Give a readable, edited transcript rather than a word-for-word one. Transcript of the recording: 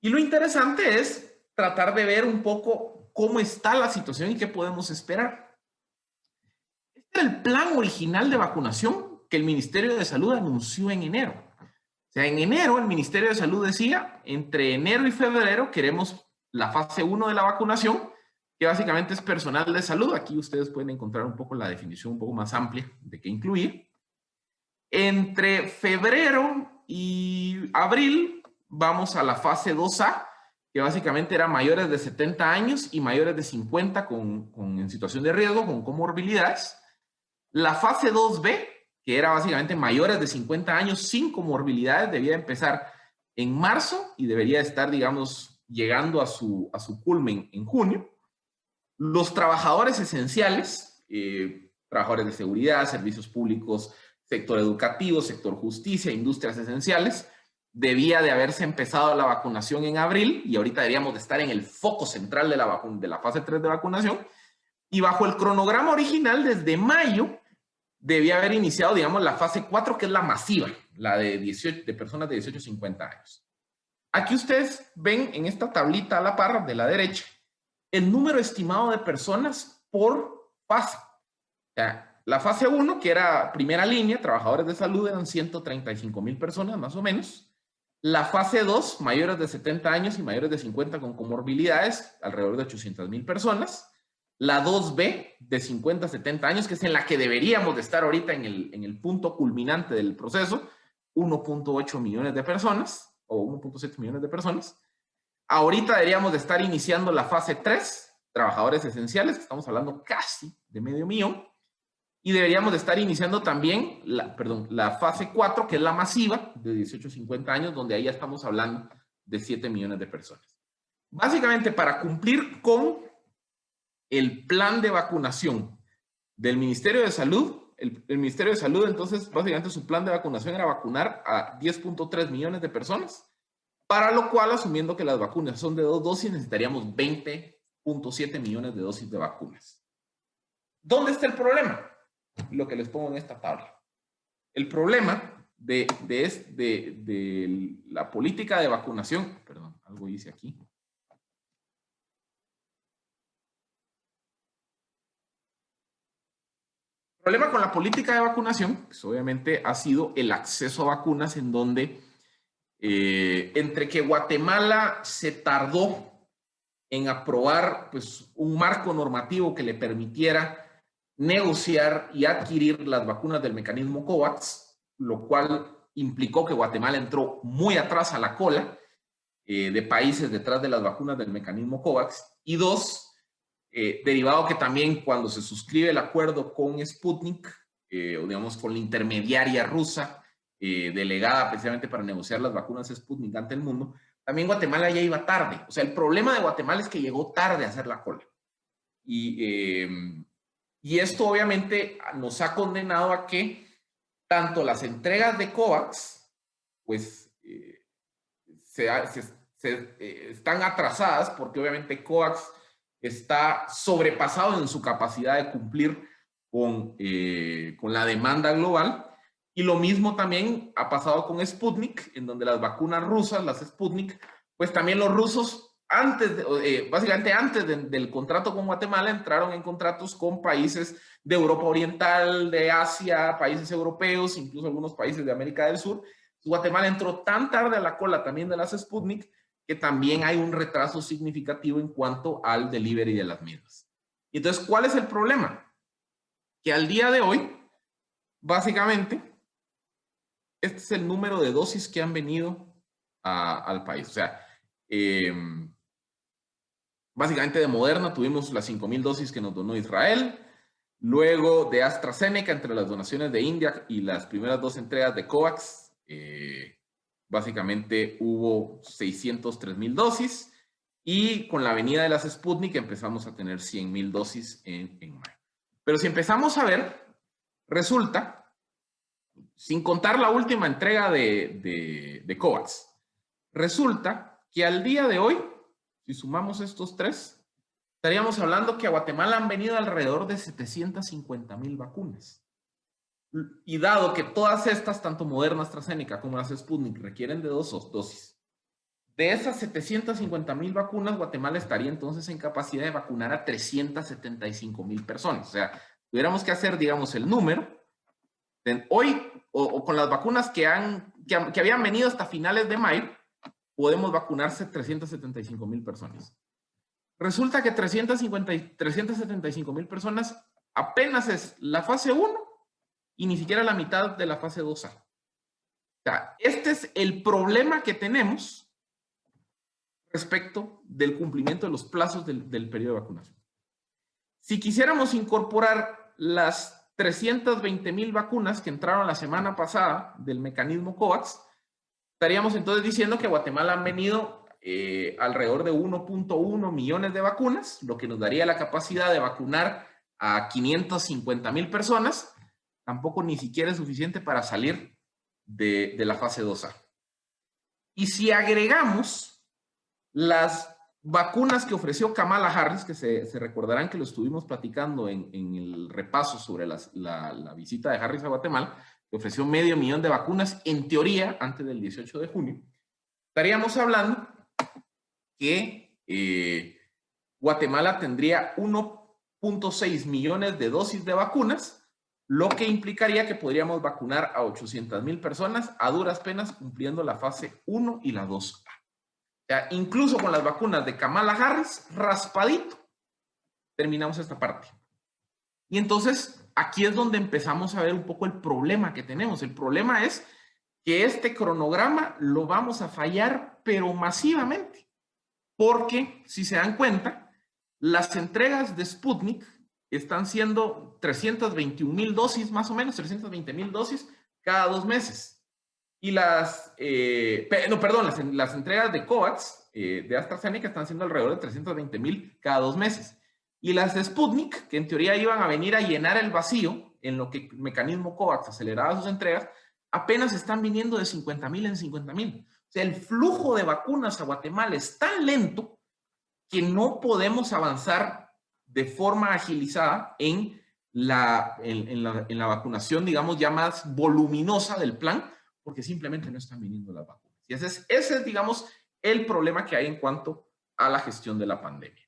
Y lo interesante es tratar de ver un poco cómo está la situación y qué podemos esperar. Este era el plan original de vacunación que el Ministerio de Salud anunció en enero. O sea, en enero el Ministerio de Salud decía, entre enero y febrero queremos la fase 1 de la vacunación, que básicamente es personal de salud. Aquí ustedes pueden encontrar un poco la definición un poco más amplia de qué incluye. Entre febrero y abril vamos a la fase 2A, que básicamente era mayores de 70 años y mayores de 50 en situación de riesgo, con comorbilidades. La fase 2B, que era básicamente mayores de 50 años sin comorbilidades, debía empezar en marzo y debería estar, digamos, llegando a su culmen en junio. Los trabajadores esenciales, trabajadores de seguridad, servicios públicos, sector educativo, sector justicia, industrias esenciales, debía de haberse empezado la vacunación en abril y ahorita deberíamos de estar en el foco central de la fase 3 de vacunación. Y bajo el cronograma original, desde mayo, debía haber iniciado, digamos, la fase 4, que es la masiva, la de personas de 18 a 50 años. Aquí ustedes ven en esta tablita a la par de la derecha el número estimado de personas por fase. O sea, la fase 1, que era primera línea, trabajadores de salud, eran 135,000 personas más o menos. La fase 2, mayores de 70 años y mayores de 50 con comorbilidades, alrededor de 800,000 personas. La 2B, de 50 a 70 años, que es en la que deberíamos de estar ahorita en el punto culminante del proceso, 1.8 millones de personas, o 1.7 millones de personas. Ahorita deberíamos de estar iniciando la fase 3, trabajadores esenciales, que estamos hablando casi de 500,000, y deberíamos de estar iniciando también la fase 4, que es la masiva, de 18 a 50 años, donde ahí ya estamos hablando de 7 millones de personas. Básicamente, para cumplir con el plan de vacunación del Ministerio de Salud, el Ministerio de Salud, entonces, básicamente su plan de vacunación era vacunar a 10.3 millones de personas, para lo cual, asumiendo que las vacunas son de 2 dosis, necesitaríamos 20.7 millones de dosis de vacunas. ¿Dónde está el problema? Lo que les pongo en esta tabla. El problema de la política de vacunación, perdón, algo hice aquí. El problema con la política de vacunación, pues obviamente ha sido el acceso a vacunas, en donde entre que Guatemala se tardó en aprobar pues, un marco normativo que le permitiera negociar y adquirir las vacunas del mecanismo COVAX, lo cual implicó que Guatemala entró muy atrás a la cola de países detrás de las vacunas del mecanismo COVAX. Y dos, derivado que también cuando se suscribe el acuerdo con Sputnik, o digamos con la intermediaria rusa, delegada precisamente para negociar las vacunas Sputnik ante el mundo, también Guatemala ya iba tarde. O sea, el problema de Guatemala es que llegó tarde a hacer la cola. Y esto obviamente nos ha condenado a que tanto las entregas de COVAX, pues, están atrasadas, porque obviamente COVAX está sobrepasado en su capacidad de cumplir con la demanda global. Y lo mismo también ha pasado con Sputnik, en donde las vacunas rusas, las Sputnik, pues también los rusos, básicamente antes del contrato con Guatemala, entraron en contratos con países de Europa Oriental, de Asia, países europeos, incluso algunos países de América del Sur. Guatemala entró tan tarde a la cola también de las Sputnik, que también hay un retraso significativo en cuanto al delivery de las mismas. Entonces, ¿cuál es el problema? Que al día de hoy, básicamente, este es el número de dosis que han venido al país. O sea, básicamente de Moderna tuvimos las 5,000 dosis que nos donó Israel. Luego de AstraZeneca, entre las donaciones de India y las primeras 2 entregas de COVAX, básicamente hubo 603,000 dosis. Y con la venida de las Sputnik empezamos a tener 100,000 dosis en mayo. Pero si empezamos a ver, resulta, sin contar la última entrega de COVAX, resulta que al día de hoy, si sumamos estos 3, estaríamos hablando que a Guatemala han venido alrededor de 750,000 vacunas. Y dado que todas estas, tanto Moderna, AstraZeneca como las Sputnik, requieren de 2 dosis, De esas 750,000 vacunas, Guatemala estaría entonces en capacidad de vacunar a 375,000 personas. O sea, tuviéramos que hacer, digamos, el número. Hoy, o con las vacunas que habían venido hasta finales de mayo, podemos vacunarse 375,000 personas. Resulta que 375,000 personas apenas es la fase 1 y ni siquiera la mitad de la fase 2A. O sea, este es el problema que tenemos respecto del cumplimiento de los plazos del periodo de vacunación. Si quisiéramos incorporar las 320,000 vacunas que entraron la semana pasada del mecanismo COVAX, estaríamos entonces diciendo que a Guatemala han venido alrededor de 1.1 millones de vacunas, lo que nos daría la capacidad de vacunar a 550,000 personas. Tampoco ni siquiera es suficiente para salir de la fase 2A. Y si agregamos las vacunas que ofreció Kamala Harris, que se recordarán que lo estuvimos platicando en el repaso sobre la visita de Harris a Guatemala, que ofreció 500,000 de vacunas, en teoría, antes del 18 de junio, estaríamos hablando que Guatemala tendría 1.6 millones de dosis de vacunas, lo que implicaría que podríamos vacunar a 800,000 personas a duras penas, cumpliendo la fase 1 y la 2A. O sea, incluso con las vacunas de Kamala Harris, raspadito, terminamos esta parte. Y entonces, aquí es donde empezamos a ver un poco el problema que tenemos. El problema es que este cronograma lo vamos a fallar, pero masivamente. Porque, si se dan cuenta, las entregas de Sputnik están siendo 321,000 dosis, más o menos, 320,000 dosis cada 2 meses. Y las entregas de COVAX, de AstraZeneca, están siendo alrededor de 320,000 cada 2 meses. Y las de Sputnik, que en teoría iban a venir a llenar el vacío en lo que el mecanismo COVAX aceleraba sus entregas, apenas están viniendo de 50,000 en 50,000. O sea, el flujo de vacunas a Guatemala es tan lento que no podemos avanzar de forma agilizada en la vacunación, digamos, ya más voluminosa del plan, porque simplemente no están viniendo las vacunas. Y ese es, digamos, el problema que hay en cuanto a la gestión de la pandemia.